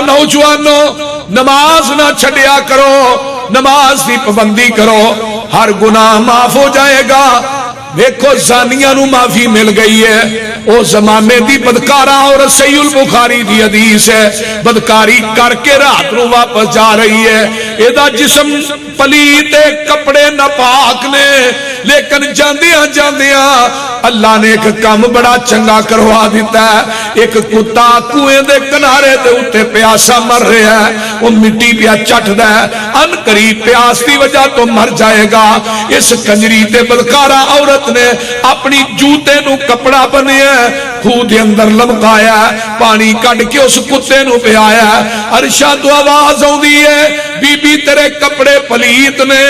نوجوانوں نماز نہ چھڈیا کرو، نماز کی پابندی کرو، ہر گناہ معاف ہو جائے گا۔ دیکھو زانیاں نو معافی مل گئی ہے، او زمانے دی بدکارا اور صحیح البخاری دی حدیث ہے، بدکاری کر کے رات نو واپس جا رہی ہے، ایدہ جسم پلیت کپڑے ناپاک نے، لیکن جاندیاں جاندیاں اللہ نے ایک کام بڑا چنگا کروا دیتا ہے، ایک کتا کنویں دے کنارے دے اٹھے پیاسا مر رہا ہے، وہ مٹی پیا چٹ دا ہے، ان قریب پیاس دی وجہ تو مر جائے گا۔ اس کنجری تے بدکارا عورت نے اپنی جوتے نو کپڑا بنیا خود اندر لمکایا، پانی کٹ کے اس کتے نو پیایا، عرشاں تو آواز ہوں دی ہے بی بی تیرے کپڑے پلیت نے،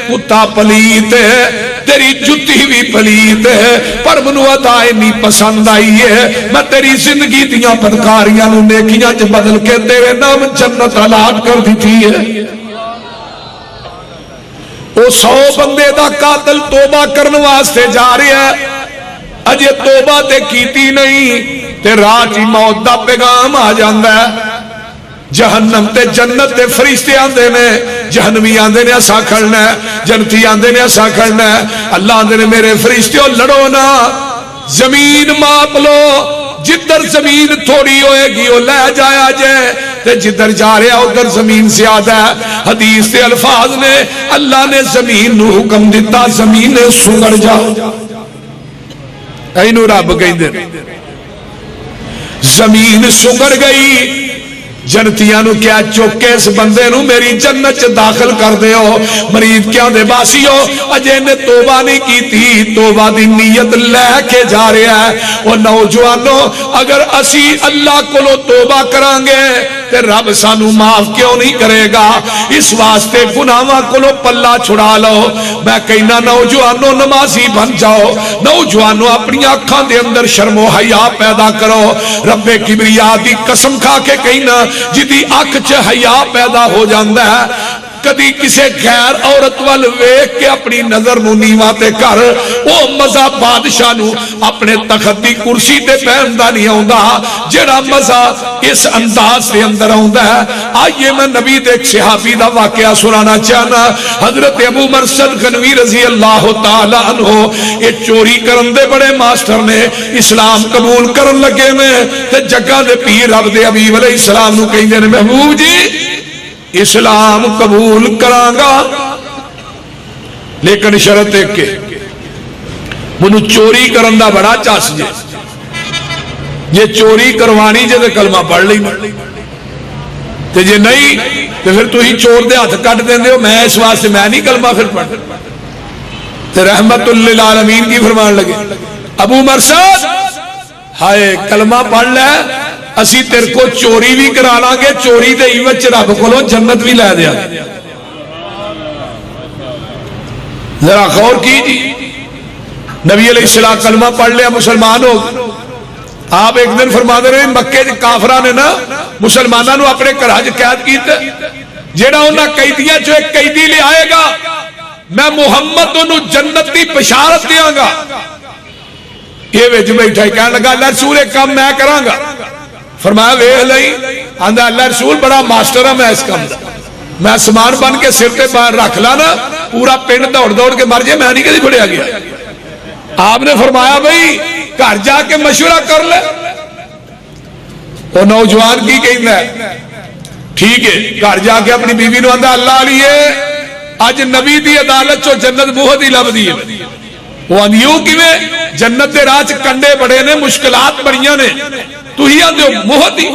کتا پلیت ہے، تیری جتی بھی پلیت ہے، پر منو ادائے نہیں پسند آئی ہے، میں تیری زندگی دیاں بدکاریاں نو نیکیاں چ بدل کے تیرے نام جنت علاق کر دی تھی ہے۔ وہ 100 بندے دا قاتل توبہ کرنے واسطے جا رہے ہیں، اجے توبہ تے کیتی نہیں تے رات ہی موت دا پیغام آ جاندا ہے۔ جہنم تے جنت تے فرشتے آندے نے، جہنمی آندے نے اسا کھڑنا ہے، جنتی آندے نے اسا کھڑنا ہے، اللہ آندے نے میرے فرشتیوں لڑو نا، زمین ماپ لو، جدھر زمین تھوڑی ہوئے گی وہ لے جایا جائے، تے جدھر جا رہا ادھر زمین زیادہ ہے۔ حدیث کے الفاظ نے اللہ نے زمین نو حکم دیتا زمین نے سنگڑ جاؤ، اینو رب کہیں دے زمین سنگڑ گئی، جنتیاں نو کیا چوکے اس بندے نو میری جنت داخل کر دے ہو، مرید کیا دے باسی ہو، اجے نے توبہ نہیں کی تھی، توبہ دی نیت لے کے جا رہا ہے۔ وہ نوجوانوں اگر اسی اللہ کو لو توبہ کرانگے تے رب سانو معاف کیوں نہیں کرے گا؟ اس واسطے گناہاں کو لو پلہ چھڑا لو۔ میں کہنا نوجوانوں نمازی بن جاؤ، نوجوانوں اپنی آنکھاں دے اندر شرم و حیا پیدا کرو۔ رب کبریا دی قسم کھا کے کہنا جدی آنکھ چ حیا پیدا ہو جاندہ ہے، کدی کسے غیر عورت وال ویکھ کے اپنی نظر نو نیواں تے کر، او مزہ بادشاہ نو اپنے تخت دی کرسی تے پہندا نہیں آوندا جڑا مزہ اس انداز دے اندر آوندا ہے۔ آئیے میں نبی دے ایک صحابی دا واقعہ سنانا چاہنا، حضرت ابو مرثد غنوی رضی اللہ تعالی عنہ، یہ چوری کرن دے بڑے ماسٹر نے، اسلام قبول کرن لگے میں تے جگہ دے پیر رب دے حبیب علیہ السلام نو کہندے نے محبوب جی اسلام قبول کرانگا لیکن شرط ہے کہ منو چوری کرن دا بڑا چاس جے، یہ چوری کروانی جے دے کلمہ پڑھ لی تے جے نہیں تے پھر تو ہی چور دے ہاتھ کٹ دیں دے ہو، میں اس واسطے میں نہیں کلمہ پھر پڑھ تے رحمت للعالمین کی فرمان لگے ابو مرثد ہائے کلمہ پڑھ لے، اسی تیر کو چوری بھی کرانا گے، چوری دے ایوچ رب کھولو جنت بھی لے دیا۔ ذرا غور کی جی، نبی علیہ السلام کلمہ پڑھ لیا مسلمان ہو، آپ ایک دن فرما دے رہے مکے دے کافرہ نے نا مسلمانہ نو اپنے کرہج قید کیتے، جیڑا انہا قیدیاں جو ایک قیدی لے آئے گا میں محمد انہوں جنت دی بشارت دیاں گا، یہ ویج بیٹھا ہی کہنے لگا اللہ رسول ایک کام میں کروں گا، فرمایا ویہ لئی آندھا اللہ رسول بڑا ماسٹر ہے میں اس کام دا، میں سامان بن کے سر پہ رکھ لانا پورا پنڈ دوڑ دوڑ کے مر جائے میں نہیں کدی پڑیا گیا۔ آپ نے فرمایا بھئی گھر جا کے مشورہ کر لے، وہ نوجوان کی کہیں ہے ٹھیک ہے، گھر جا کے اپنی بیوی نو آندھا اللہ علیہ آج نبی دی عدالت چو جنت بہت ہی لب دی ہے، وہ اندیوں کی میں جنت دے راج کنڈے بڑے نے مشکلات بڑیاں نے تو ہی آندھے مہتی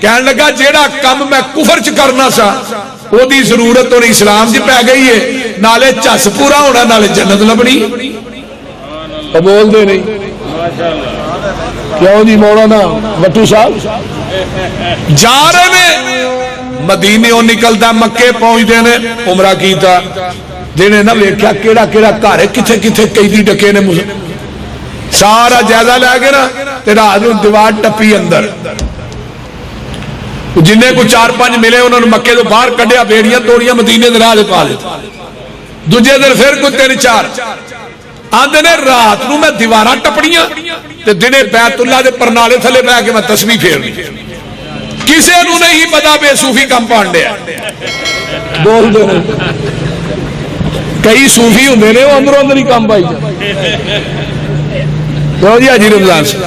کہنے لگا جیڑا کم میں کفر چ کرنا سا وہ دی ضرورت اور اسلام جی پہ گئی ہے، نالے چس پورا ہونا نالے جنت لبنی، بول دے نہیں کیوں جی مولانا بٹو صاحب جا رہے نے مدینیوں نکلتا مکے پہنچ دینے عمرہ کیتا دینے نہ ویکھیا کیڑا کیڑا گھر ہے کتھے کتھے قیدی ڈکے نے سارا جائزہ لے گئے نا تیرا آدھوں دیوار ٹپی اندر جنہیں کو 4-5 ملے انہوں نے مکے تو باہر کڑیا بیڑیاں توڑیاں مدینے دراز پا لیتا دوجہ دن پھر کوئی 3-4 آندھے نے رات نو میں دیواراں ٹپڑیاں تے دنے بیت اللہ دے پرنالے تھلے بہ کے میں تسبیح پھیر دی کسی نو نہیں پتا بے صوفی کم پڑھ دیا بول دو کئی صوفی ہوں نے وہ اندروں اندر ہی کم پائی جی حاجی رمضان سے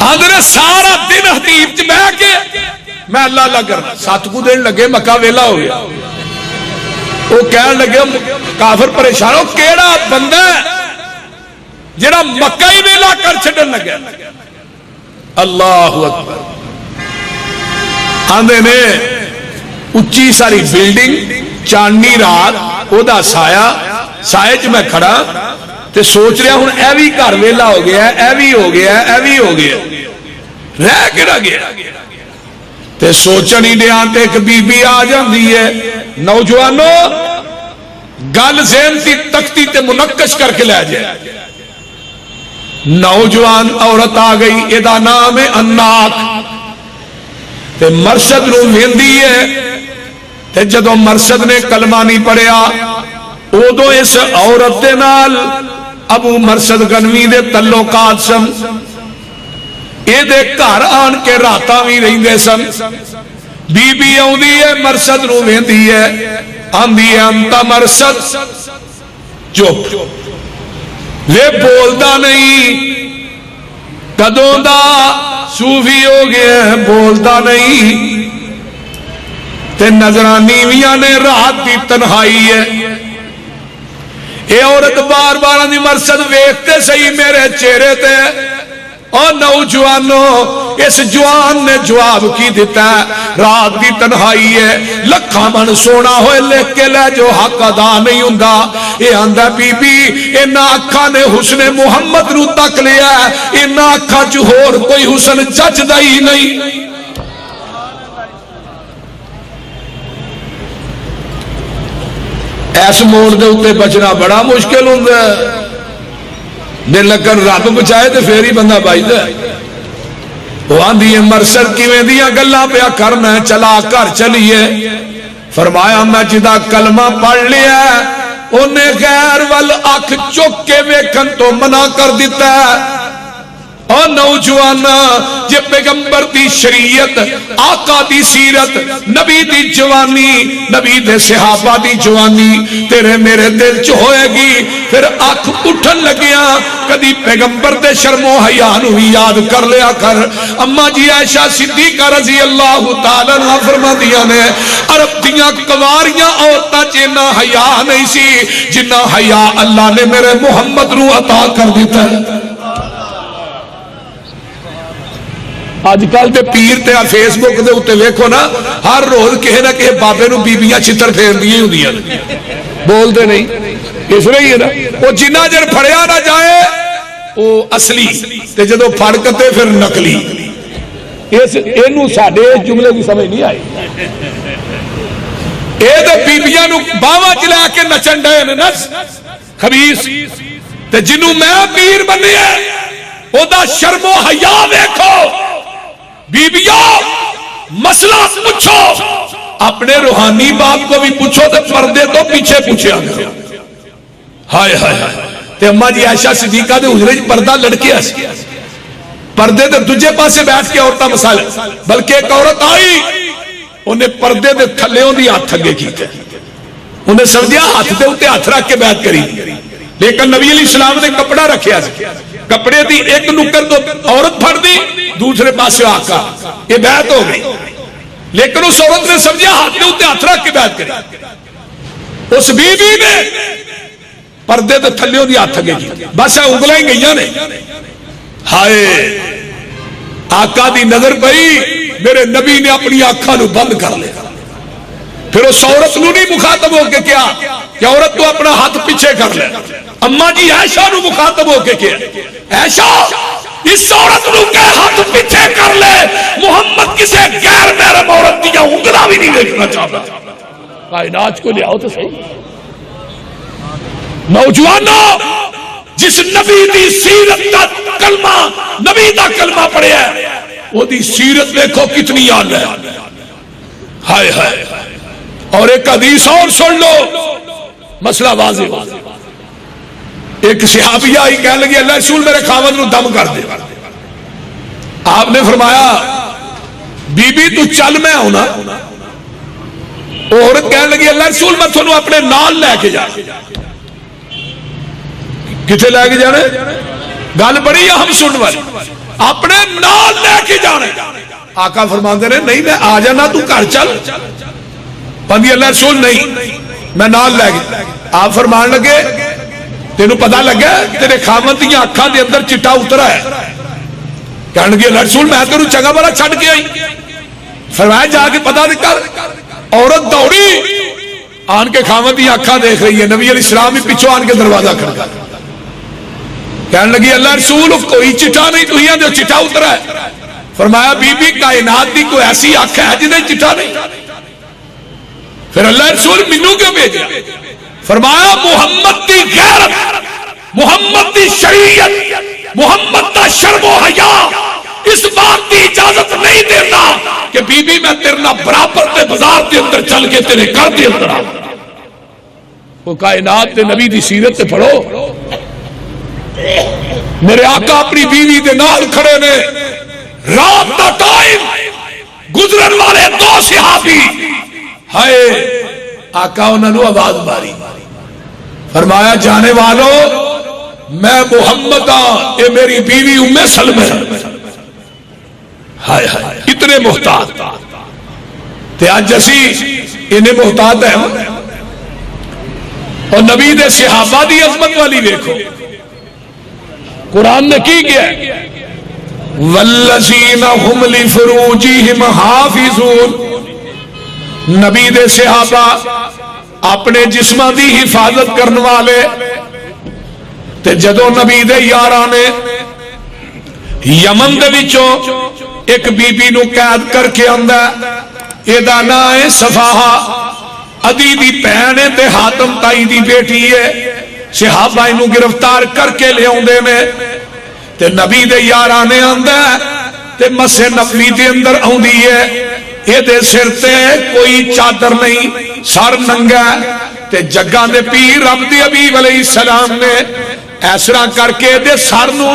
اندر سارا دن حتیب چ بہ کے میں اللہ اللہ کرنا 7 کو دن لگے مکہ ویلا ہو گیا وہ کہنے لگے کافر پریشان ہو کیڑا بندہ ہے جڑا مکہ ہی ویلا کر چھڈن لگا اللہ اکبر آندے نے اچھی ساری بلڈنگ چاندنی رات او دا سایہ چ میں کھڑا تے سوچ رہا ہوں اے بھی گھر ویلا ہو گیا اے بھی ہو گیا اے بھی ہو گیا رہ کیڑا گیا تے سوچن ہی دیا تے ایک بی بی آ جاندی ہے نوجوانوں گل ذہن دی تختی تے منقش کر کے لے جائے نوجوان عورت آ گئی ادا نام ہے اناک تے مرشد نو ویندی ہے تے جدو مرشد نے کلمہ نہیں پڑھیا ادو اس عورت دے نال ابو مرشد گنوی دے تعلقات سن اے دے گھر آن کے راتاں وی رہندے سن بی بی آوندی ہے مرشد نو ویندی ہے آندی ہے انتا مرشد چپ وے بولدا نہیں کدوں دا صوفی ہو گیا بولدا نہیں تے نظرانیویاں نے رات دی تنہائی ہے اے عورت بار بار آندی مرشد ویکھتے صحیح میرے چہرے تے اور نوجوانوں اس جوان نے جواب کی دیتا ہے رات دی تنہائی ہے لکھاں من سونا ہوئے لکھ کے لے جو حق ادا نہیں ہوندا اے آندا بی بی انہاں اکھاں نے حسن محمد نو تک لیا انہاں اکھاں چ ہور کوئی حسن جچدا ہی نہیں ایس موڑ دے اتے بچنا بڑا مشکل ہوندا ہے دل لگن رب بچائے تو پھر ہی بندہ بچدا وہ آندی ہے مرشد کیویں دیاں گلاں پیا کر میں چلا کر چلیے فرمایا میں جدا کلمہ پڑھ لیا انہیں غیر ول اکھ چک کے ویکھن تو منع کر دیتا ہے اور نوجوانا جے پیغمبر دی شریعت آقا دی سیرت نبی دی جوانی نبی دے صحابہ دی جوانی تیرے میرے دل چ ہوئے گی پھر آنکھ اٹھن لگیا کدی پیغمبر دے شرم و حیا نو یاد کر لیا کر اما جی عائشہ صدیقہ رضی اللہ تعالی عنہا فرماندیاں نے عرب دیاں کنواریاں عورتاں چ اتنا حیا نہیں سی جنہ حیا اللہ نے میرے محمد نو عطا کر دیتا ہے آج کل تے پیر تے فیس بک دے اتے ویکھو نا ہر روز کہے نہ کہے بابے نو بیبیاں چھتر پھیر دیئے ہوندیاں بول دے نہیں اس رہی ہے نا وہ جنہ جن پھڑیا نہ جائے وہ اصلی تے جدو پھڑ کتے پھر نقلی اینو ساڑے جملے کی سمجھ نہیں آئی اے دے بیبیاں نو باواں چلا کے نچن ڈے نس خبیث تے جنو میں پیر بنی ہے او دا شرم و حیا دیکھو بیبیوں مسئلہ پوچھو اپنے روحانی باپ کو بھی پوچھو تو پردے تو پیچھے پوچھے آگے ہائے ہائے ہائے تے اماں جی عائشہ صدیقہ دے حجرے پردہ لڑکے ایسے پردے دے دجے پاسے بیٹھ کے عورتہ مسائل بلکہ ایک عورت آئی انہیں پردے دے تھلے ہوں دی ہاتھ تھگے کیتے انہیں سمجھیا ہاتھ دے ہوتے ہاتھ رکھ کے بیعت کری لیکن نبی علیہ السلام نے کپڑا رکھے ایسے کپڑے دی ایک نکر تو عورت پھڑ دی دوسرے پاسے آقا یہ بیعت ہو گئی لیکن اس عورت نے سمجھا ہاتھ نے ہوتے ہاتھ رکھ کے بیعت کری اس بی بی نے پردے دے تھلیوں دی ہاتھ تھگے کی بس ہے انگلائیں گئیاں نے ہائے آقا دی نظر پئی میرے نبی نے اپنی آنکھاں نو بند کر لیا پھر اس عورت نو نہیں مخاطب ہو کے کیا کہ عورت تو اپنا ہاتھ پیچھے کر لے اماں جی عائشہ نو مخاطب ہو کے کیا عائشہ اس عورت نو کے ہاتھ پیچھے کر لے محمد کسے غیر محرم عورت دیا انگلا بھی نہیں دیکھنا چاہتا کائنات کو لے آؤ تو صحیح نوجوانوں جس نبی دی سیرت دا کلمہ نبی دا کلمہ پڑھے ہے وہ دی سیرت دیکھو کتنی یاد ہے ہائے ہائے اور ایک حدیث اور سن لو مسئلہ واضح ایک صحابی آئی کہنے لگی اللہ رسول میرے خاوند نو دم کر دے آپ نے فرمایا بی بی تو چل میں آنا. عورت کہنے لگی اللہ رسول میں تھانوں اپنے نال لے کے جا. کتنے لے کے جانے؟ گل بڑی اہم سننے والی. اپنے نال لے کے جانے. آقا فرماندے نے نہیں میں آ جانا تو گھر چل. پندی اللہ رسول نہیں میں نال لے کے. آپ فرمان لگے تینوں پتہ لگا تیرے خاوند دی اکھاں دے اندر چٹا اترا ہے. کہنے لگے اللہ رسول میں تینوں چنگا بھلا چھڈ کے آئی. فرمایا جا کے پتہ کر. عورت دوڑی آن کے خاوند دی اکھاں دیکھ رہی ہے. نبی علیہ السلام ہی پیچھے آن کے دروازہ کھڑکا. کہنے لگی اللہ رسول کوئی چٹا نہیں تو ہی جو چٹا اترا ہے. فرمایا بی بی کائنات دی کوئی ایسی آنکھ ہے جنہیں چٹا نہیں. پھر اللہ رسول مینوں کیوں بھیجا؟ فرمایا محمد دی غیرت, محمد دی شریعت, محمد دا شرم و حیا اس بات کی اجازت نہیں دیتا کہ بی بی میں تیرے نال برابر تے بازار دے اندر چل کے تیرے گھر دے اندر آ. وہ کائنات دے نبی دی سیرت تے پڑھو. میرے آقا اپنی بیوی دے نال کھڑے نے. رات دا ٹائم گزرن والے دو صحابی ہائے آقا انہوں نے آواز ماری. فرمایا جانے والوں میں محمد ہاں اے میری بیوی ام سلمہ. ہائے ہائے اتنے محتاط تے اج اسی انہیں محتاط ہے. اور نبی دے صحابہ دی عظمت والی دیکھو قرآن نے کی کیا ہے والذین هم لفروجہم حافظون. نبی دے صحابہ اپنے جسماں دی حفاظت کرنے والے. تے جدو نبی دے یاراں نے یمن دے وچوں ایک بی بی نو قید کر کے آندا اے دا نام ہے صفاہا, عدی دی بہن ہے تے حاتم تائی دی بیٹی ہے. صحابہ انہوں گرفتار کر کے لے آندے نے تے نبی دے یاراں نے آندا تے مسے نبوی دے اندر آندی ہے. اے دے سر تے کوئی چادر نہیں, سر ننگا تے جگاں دے پیر رب دے حبیب علیہ السلام نے ایسرا کر کے دے سر نو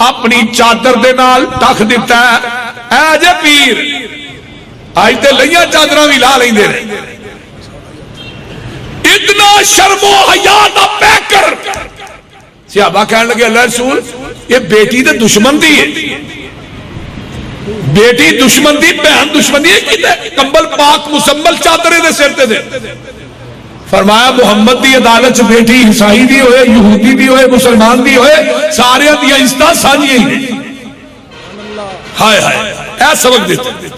اپنی چادر دے نال ٹک دیتا ہے. اے جے پیر آج تے لئیاں چادراں بھی لا لیندے نے. اتنا شرم و حیا دا پیکر. صحابہ کہنے لگے اللہ رسول یہ بیٹی تے دشمن دی ہے. بیٹی دشمن دی, بہن دشمن دی ہے. کمبل پاک مسمل چادرے دے سر تے دے. فرمایا محمد دی عدالت چ بیٹی عیسائی دی ہوئے, یہودی دی ہوئے, مسلمان دی ہوئے, سارے دی عزت سانجی ہیں. ہائے ہائے اے سبق دیتے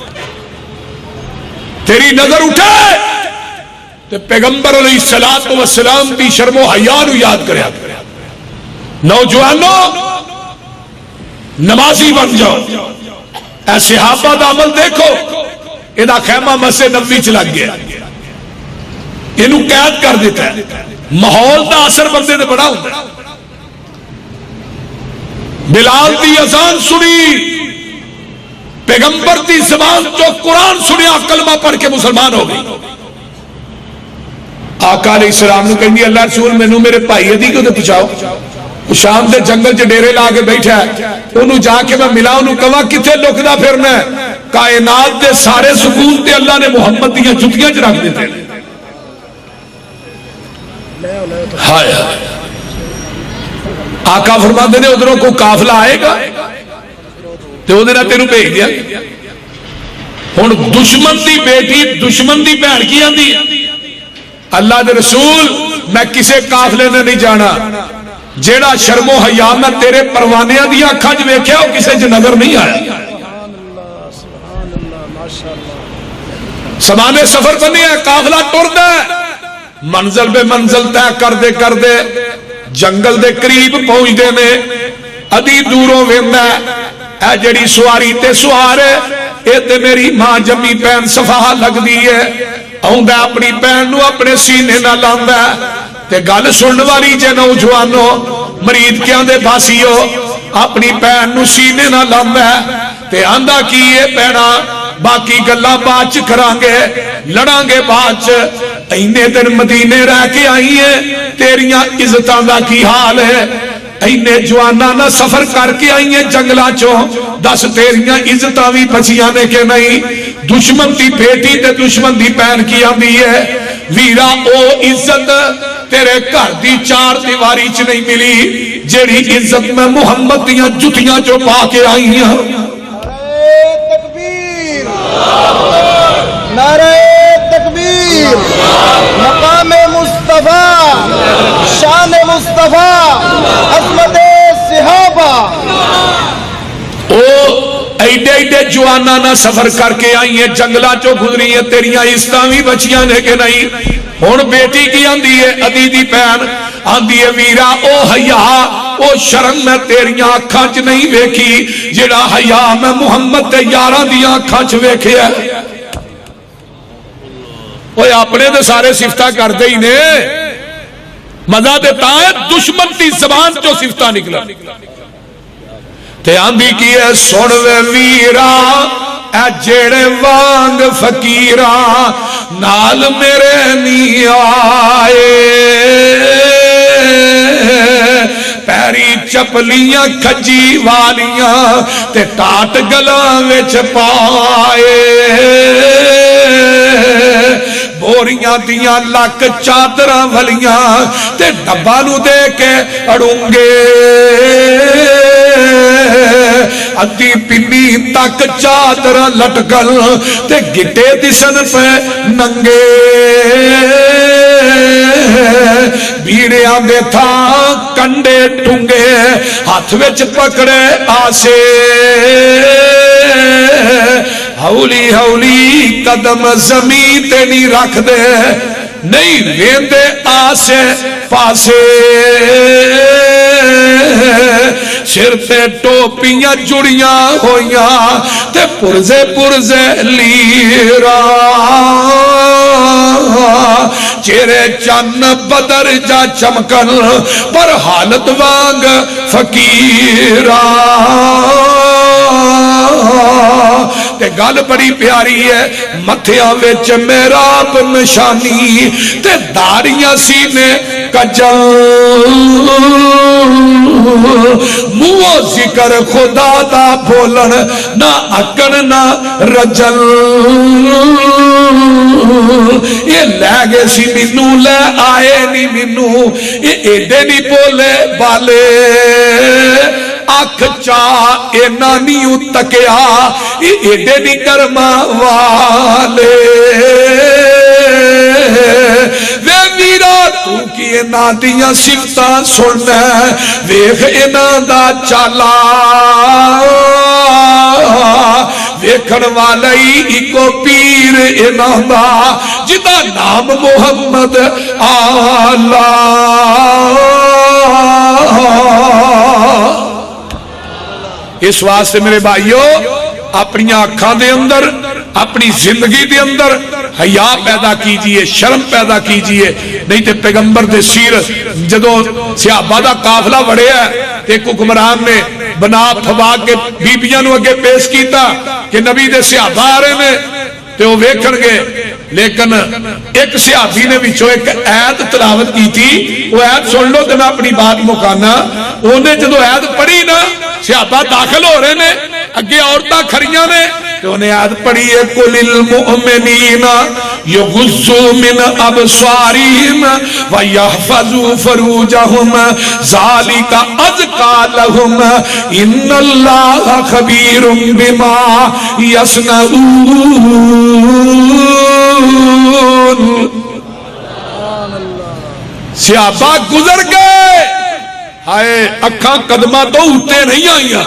تیری نظر اٹھے تے پیغمبر علیہ الصلوۃ والسلام دی شرم و حیا نو یاد کریا. نوجوانوں نمازی بن جاؤ. اے صحابہ دا عمل دیکھو. ادا خیمہ مسجد نبوی چ لگ گیا, اینو قید کر دیتا ہے. ماحول دا اثر بندے تے بڑا ہوندا ہے. بلال دی اذان سنی, پیغمبر دی زبان جو قرآن سنیا, کلمہ پڑھ کے مسلمان ہو گئی. آقا علیہ السلام نے کہنی اللہ رسول مینوں میرے بھائی ادی کو تے پہنچاؤ. شام دے جنگل چ ڈیرے لا کے بیٹھا ہے. انہوں جا کے میں ملا, انہوں کہا کتنے لکدا پھرنا ہے. کائنات دے سارے سکول تے اللہ نے محمد دیاں جتیاں چ رکھ دیتے. ہائے آقا فرماتے نے ادھروں کو قافلہ آئے گا تے وہ دینا تینوں بھیج دیا. ہن دشمن دی بیٹی دشمن دی بہن کی آندی ہے اللہ دے رسول میں کسے قافلے نے نہیں جانا. جیڑا شرم و حیا میں تیرے پروانیاں دی اکھاں وچ ویکھیا او کسے چ نظر نہیں آیا. سمانے سفر بنی ہے, قافلہ ٹردا ہے, منزل بے منزل طے کردے کردے جنگل دے قریب پہنچدے نے. ادی دوروں ویندا اے جڑی سواری تے سوار ہے اے تے میری ماں جمی بہن صفاہا لگدی ہے. آوندا اپنی بہن نو اپنے سینے نال لاندا تے گل سنن والی جے نوجوانو مرید کیاں دے باسیو اپنی بہن نو سینے نال لاندا تے آندا کی اے بہنا باقی گلاں بعد چ کران گے, لڑاں گے بعد چ. اینے دن مدینے رہ کے آئی ہے, تیریاں عزتاں دا کی حال ہے؟ اینے جوانانہ سفر کر کے آئی ہیں جنگلہ چوں، دس تیریاں عزتاں بھی بچیاں نے کہ نہیں؟ دشمن دی بیٹی تے دشمن دی بہن کی آندی ہے ویرا او عزت تیرے گھر دی چار دیواری چ نہیں ملی جیڑی عزت میں محمد دیاں جتیاں جو پا کے آئی ہیں۔ تکبیر، نعرہ تکبیر، مقام مصطفیٰ، شان مصطفیٰ، عظمت صحابہ۔ او ایڈے ایڈے جوانانہ سفر کر کے آئی ہیں جنگلہ چو گزری ہیں تیریاں عزتاں بھی بچیاں نے کہ نہیں؟ ہن بیٹی کی آندی ہے ادی دی بہن آندی ہے ویرا او حیا او شرم میں تیریاں اکھاں چ نہیں ویکھی جڑا حیا میں محمد تے یاراں دیاں اکھاں چ ویکھیا۔ اوے اپنے تے سارے صفتاں کردے ہی نے، مزہ تے تاں ہے دشمن دی زبان چو صفتاں نکلا تے آندھی کی ہے سن وے ویرا اے جیڑے وانگ فقیراں نال میرے نہیں آئے، پیری چپلیاں کھجی والیاں تے ٹاٹ گلاں وچ پائے، بوریاں دیاں لک چادراں ولیاں تے ڈبا نو دے کے اڑونگے، ادھی پنی تک چادر لٹکل تے گٹے دسن پہ ننگے، بیڑیاں دے تھاں کنڈے ٹونگے ہاتھ وچ پکڑے آسے، ہولی ہولی قدم زمین تے نہیں رکھ دے نہیں ویندے آسے پاسے، سر تے ٹوپیاں جڑیاں ہویاں تے پرزے پرزے لیرا، چہرے چن بدر جا چمکن پر حالت وانگ فقیرا، تے گل بڑی پیاری ہے متھیاں وچ محراب نشانی تے داڑیاں سینے کجل، منہ ذکر خدا دا بولن نہ اکن نہ رجل، یہ لے گے سی مینو لے آئے نہیں مینو، یہ ایڈے نہیں بولے بالے، اکھ چاہ اے نانیوں تکیا یہ ایڈے نہیں کرما والے، وے میرا تو کی اینا دیاں صفتاں سننا ویکھ اینا دا چالا، ویکھن والی ایکو پیر اینا دا جدا نام محمد آلہ۔ اس واسطے میرے بھائیو اپنی آنکھاں دے اندر اپنی زندگی دے اندر حیا پیدا کیجئے، شرم پیدا کیجئے، نہیں تے پیغمبر دے سیرت جدو صحابہ دا قافلہ وڑے ہے ایک حکمران نے بنا پھوا کے بیبیاں نو اگے پیش کیتا کہ نبی دے صحابہ آ رہے نے تے وہ ویکھن گے، لیکن ایک صحابی نے وچوں ایک آیت تلاوت کی تھی، وہ آیت سن لو تے میں اپنی بات مکانا، انہیں جدو آیت پڑھی نا صحابہ داخل ہو رہے نے اگے عورتاں کھڑیاں نے تو انہیں آیت پڑھی ہے قُلِ الْمُؤْمِنِينَ يُغُضُّوا مِنْ أَبْصَارِهِمْ وَيَحْفَظُوا فُرُوجَهُمْ ذَلِكَ أَزْكَىٰ لَهُمْ إِنَّ اللَّهَ خَبِيرٌ بِمَا يَصْنَعُونَ۔ صحابہ گزر گئے، ہائے اکھاں قدمہ تو اٹھتے نہیں آئیاں،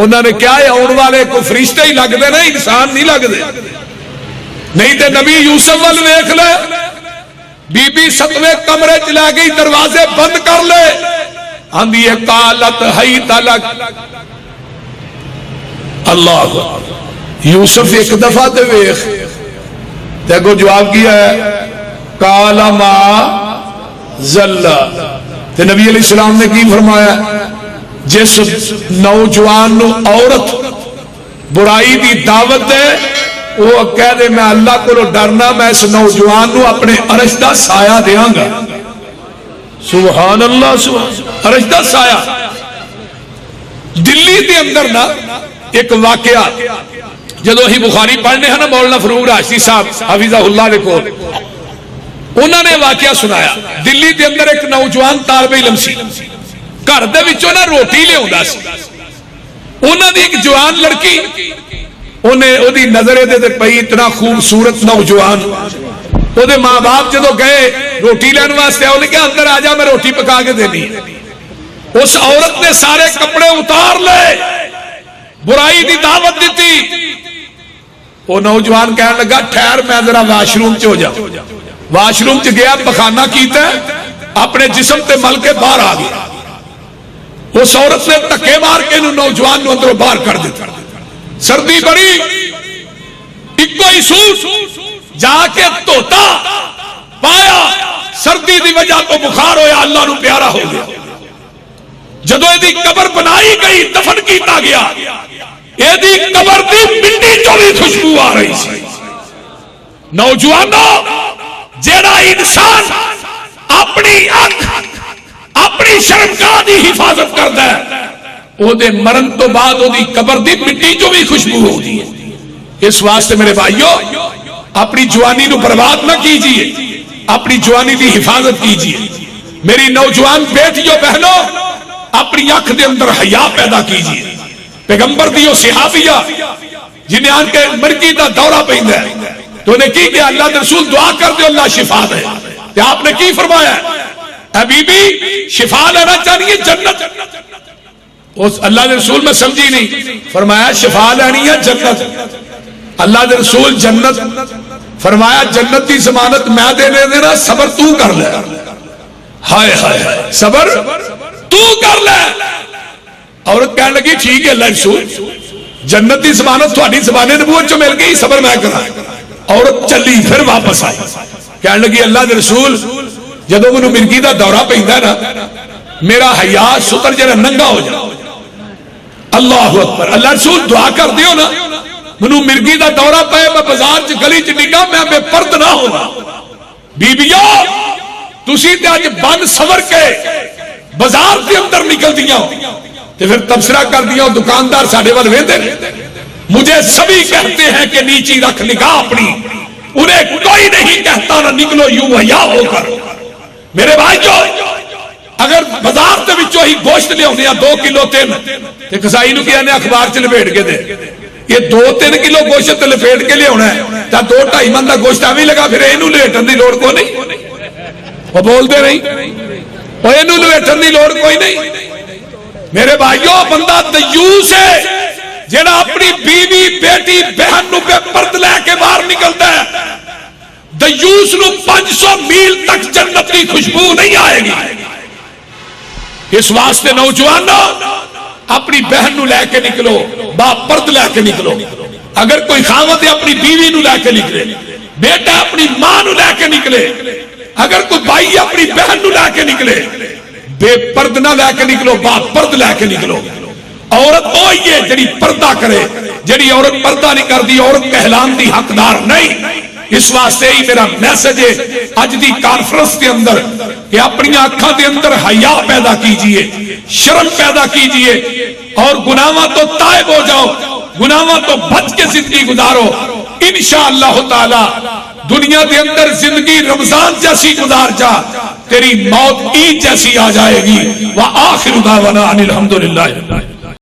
انہوں نے کیا ہے آن والے کو فرشتے ہی لگ دے نا، انسان نہیں لگ دے، نہیں تے نبی یوسف وال ویکھ لے، بی بی ستویں کمرے چلا گئی دروازے بند کر لے، آندھی قالت حیت لک، اللہ یوسف ایک دفعہ تے ویکھ تے کو جواب کیا ہے قال ما زلہ، تے نبی علیہ السلام نے کی فرمایا جس نوجوان نو عورت برائی دی دعوت دے وہ کہہ دے میں اللہ کو ڈرنا، میں اس نوجوان نو اپنے عرش دا سایہ دیاں گا، سبحان اللہ سبحان رشدہ سایہ دلی دے اندر نا ایک واقعہ جدو ہی بخاری پڑھنے ہیں نا مولانا فروغ راشدی صاحب حفظہ اللہ دے کو انہوں نے واقعہ سنایا دلی دے اندر ایک نوجوان طالب علم سی گھر دے وچوں نا روٹی لے آندا سی انہوں نے ایک جوان لڑکی انہیں او دی نظر دے پئی اتنا خوبصورت نوجوان او دے ماں باپ جدو گئے روٹی لین واسطے انہوں نے کہا اندر آ جا میں روٹی پکا کے دینی اس عورت نے سارے کپڑے اتار لے برائی دی دعوت دیتی وہ نوجوان کہنے لگا ٹھہر میں ذرا واش روم چ ہو جا واش روم چ گیا پخانہ کیتا اپنے جسم تے مل کے باہر آ گیا اس عورت نے دھکے مار کے نوجوان نو اندروں باہر کر دیتا سردی بڑی ایک ہی سوٹ جا کے دھوتا پایا سردی دی وجہ تو بخار ہویا اللہ نو پیارا ہو گیا جدو ایدی قبر بنائی گئی دفن کیتا گیا ایدی قبر دی مٹی چوں بھی خوشبو آ رہی سی نوجوانوں جیڑا انسان اپنی آنکھ اپنی شرمگاہ دی حفاظت کردا ہے او دے مرن تو بعد او دی قبر دی مٹی چوں بھی خوشبو ہوتی ہے اس واسطے میرے بھائیو اپنی جوانی نو برباد نہ کیجئے اپنی جوانی دی حفاظت کیجئے میری نوجوان بیٹیوں بہنوں اپنی آنکھ دے اندر حیا پیدا کیجئے پیغمبر دیو صحابیہ جنہیں آن کے مرگی دا دورہ پہندا ہے تو انہیں کی کہ اللہ رسول دعا کر دے اللہ شفا دے کہ آپ نے کی فرمایا اے بی بی شفا لینا چاہیے جنت اس اللہ رسول میں سمجھی نہیں فرمایا شفا لینی ہے جنت اللہ رسول جنت فرمایا جنت کی ضمانت میں دینے دینا صبر تو کر لے ہائے ہائے صبر تو کر لے عورت کہنے لگی ٹھیک ہے اللہ رسول جنت کی ضمانت تھوڑی زبان نبوت چ مل گئی صبر میں کرا عورت چلی پھر واپس آئی کہنے لگی اللہ دے رسول جدو مینوں مرگی دا دورہ پیندا نا میرا حیا ستر جڑا ننگا ہو جا اللہ اکبر اللہ رسول دعا کر دیو نا مینوں مرگی دا دورہ پے میں بازار چ گلی چ نگاہ میں بے پرد نہ ہوواں بیبیو تسی تے اج بن سور کے بازار دے اندر نکل دیاں تے پھر تبصرہ کر دیا دکاندار ساڑھے وال ویندے مجھے سبھی کہتے ہیں کہ نیچی رکھ نگاہ اپنی انہیں کوئی نہیں کہتا نہ نکلو یوں حیا ہو کر میرے بھائیو اگر بازار دے وچوں ہی گوشت لے ہونے 2 کلو 3 تے کسائی نو کہنے اخبار چ لپیٹ کے دے یہ 2-3 کلو گوشت لپیٹ کے لے ہونا ہے تا 2-2.5 من دا گوشت ایویں لگا پھر اینو لپیٹن دی لوڑ کو نہیں وہ بول دے نہیں او اینو لپیٹن دی لوڑ کوئی نہیں میرے بھائیو بندہ دیوس ہے جڑا اپنی بیوی بیٹی بہن نو پہ پرد لے کے باہر نکلتا ہے دیوس نو 500 میل تک جنت کی خوشبو نہیں آئے گی اس واسطے نوجوانوں اپنی بہن نو لے کے نکلو با پرد لے کے نکلو اگر کوئی خاوند اپنی بیوی نو لے کے نکلے بیٹا اپنی ماں نو لے کے نکلے اگر کوئی بھائی اپنی بہن نو لے کے نکلے بے پرد نہ لے کے نکلو با پرد لے کے نکلو عورت وہی ہے جڑی پردہ کرے جڑی عورت پردہ نہیں کر دی عورت کہلان دی حقدار نہیں اس واسطے ہی میرا میسج ہے اج دی کانفرنس کے اندر کہ اپنی آنکھاں دے اندر حیا پیدا کیجئے شرم پیدا کیجئے اور گناہاں تو تائب ہو جاؤ گناہاں تو بچ کے زندگی گزارو انشاءاللہ تعالی دنیا دے اندر زندگی رمضان جیسی گزار جا تیری موت عید جیسی آ جائے گی وآخر دعوانا ان الحمدللہ